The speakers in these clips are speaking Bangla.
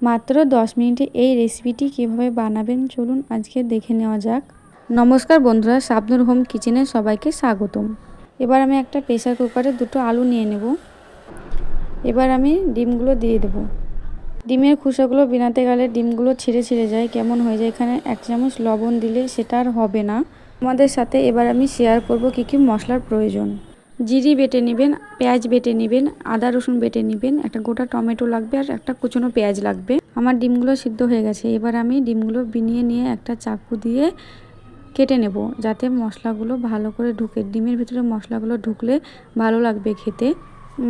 মাত্র 10 মিনিটে এই রেসিপিটি কিভাবে বানাবেন চলুন আজকে দেখে নেওয়া যাক। নমস্কার বন্ধুরা, শাবনূর হোম কিচেনে সবাইকে স্বাগতম। এবার আমি একটা প্রেসার কুকারে দুটো আলু নিয়ে নেব। এবার আমি ডিমগুলো দিয়ে দেব। ডিমের খোসাগুলো বিনাতে গেলে ডিমগুলো ছিঁড়ে ছিঁড়ে যায়, কেমন হয়ে যায়। এখানে 1 চামচ লবণ দিলে সেটা আর হবে না। আমাদের সাথে এবার আমি শেয়ার করব কী কী মশলার প্রয়োজন। জিরি বেটে নেবেন, পেঁয়াজ বেটে নেবেন, আদা রসুন বেটে নেবেন, একটা গোটা টমেটো লাগবে আর একটা কুচনো পেঁয়াজ লাগবে। আমার ডিমগুলো সিদ্ধ হয়ে গেছে। এবার আমি ডিমগুলো বিনিয়ে নিয়ে একটা চাকু দিয়ে কেটে নেব, যাতে মশলাগুলো ভালো করে ঢুকে। ডিমের ভিতরে মশলাগুলো ঢুকলে ভালো লাগবে খেতে।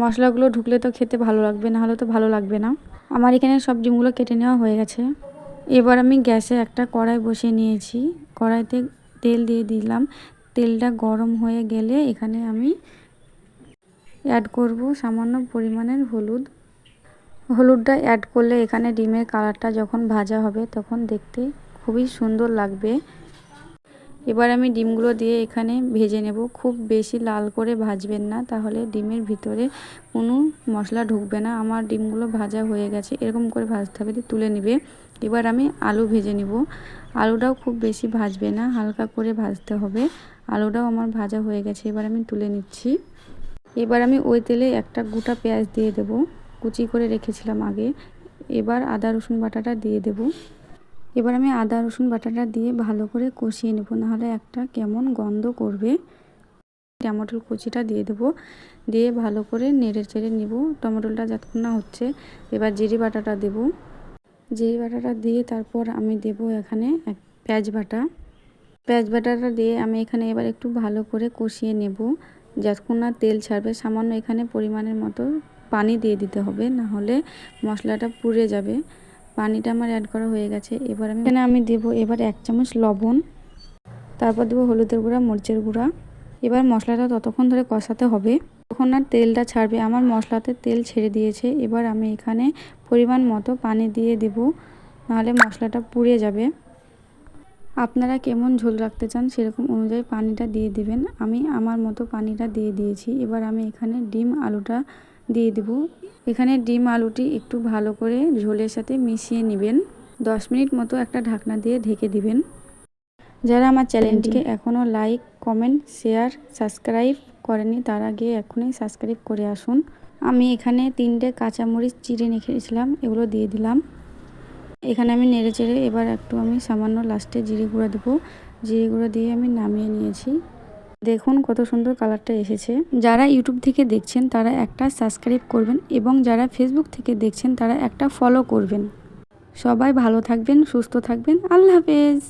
মশলাগুলো ঢুকলে তো খেতে ভালো লাগবে, না হলে তো ভালো লাগবে না। আমার এখানে সব ডিমগুলো কেটে নেওয়া হয়ে গেছে। এবার আমি গ্যাসে একটা কড়াই বসিয়ে নিয়েছি। কড়াইতে তেল দিয়ে দিলাম। তেলটা গরম হয়ে গেলে এখানে আমি অ্যাড করব সামান্য পরিমাণের হলুদ। হলুদটা অ্যাড করলে এখানে ডিমের কালারটা যখন ভাজা হবে তখন দেখতে খুবই সুন্দর লাগবে। এবার আমি ডিমগুলো দিয়ে এখানে ভেজে নেব। খুব বেশি লাল করে ভাজবেন না, তাহলে ডিমের ভিতরে কোনো মশলা ঢুকবে না। আমার ডিমগুলো ভাজা হয়ে গেছে, এরকম করে ভাজতে হবে, তুলে নেবে। এবার আমি আলু ভেজে নেব। আলুটাও খুব বেশি ভাজবে না, হালকা করে ভাজতে হবে। আলুটাও আমার ভাজা হয়ে গেছে, এবার আমি তুলে নিচ্ছি। এবার আমি ওই তেলে একটা গোটা পেঁয়াজ দিয়ে দেব, কুচি করে রেখেছিলাম আগে। এবার আদা রসুন বাটাটা দিয়ে দেব। এবার আমি আদা রসুন বাটাটা দিয়ে ভালো করে কষিয়ে নেব, নাহলে একটা কেমন গন্ধ করবে। টমেটোর কুচিটা দিয়ে দেব, দিয়ে ভালো করে নেড়ে চেড়ে নেব টমেটোটা যতক্ষণ না হচ্ছে। এবার জিরে বাটাটা দেব। জিরে বাটাটা দিয়ে তারপর আমি দেব এখানে পেঁয়াজ বাটা। পেঁয়াজ বাটাটা দিয়ে আমি এখানে এবার একটু ভালো করে কষিয়ে নেব যতক্ষণ না তেল ছাড়বে। সামান্য এখানে পরিমাণের মতো পানি দিয়ে দিতে হবে, না হলে মশলাটা পুড়ে যাবে। পানিটা আমার অ্যাড করা হয়ে গেছে। এবার আমি দেব এবার 1 চামচ লবণ, তারপর দেবো হলুদের গুঁড়া, মরিচের গুঁড়া। এবার মশলাটা ততক্ষণ ধরে কষাতে হবে তখন না তেলটা ছাড়বে। আমার মশলাতে তেল ছেড়ে দিয়েছে। এবার আমি এখানে পরিমাণ মতো পানি দিয়ে দেব, নাহলে মশলাটা পুড়ে যাবে। আপনারা কেমন ঝোল রাখতে চান সেরকম অনুযায়ী পানিটা দিয়ে দিবেন। আমি আমার মতো পানিটা দিয়ে দিয়েছি। এবার আমি এখানে ডিম আলুটা দিয়ে দেব। এখানে ডিম আলুটি একটু ভালো করে ঝোলের সাথে মিশিয়ে নেবেন। 10 মিনিট মতো একটা ঢাকনা দিয়ে ঢেকে দিবেন। যারা আমার চ্যানেলটিকে এখনও লাইক, কমেন্ট, শেয়ার, সাবস্ক্রাইব করেনি তারা গিয়ে এখনই সাবস্ক্রাইব করে আসুন। আমি এখানে 3টে কাঁচামরিচ চিড়ে রেখেছিলাম, এগুলো দিয়ে দিলাম। এখানে আমি নেড়ে চেড়ে এবার একটু আমি সামান্য লাস্টে জিরে গুঁড়া দেবো। জিরে গুঁড়া দিয়ে আমি নামিয়ে নিয়েছি। দেখুন কত সুন্দর কালারটা এসেছে। যারা ইউটিউব থেকে দেখছেন তারা একটা সাবস্ক্রাইব করবেন, এবং যারা ফেসবুক থেকে দেখছেন তারা একটা ফলো করবেন। সবাই ভালো থাকবেন, সুস্থ থাকবেন। আল্লাহ হাফেজ।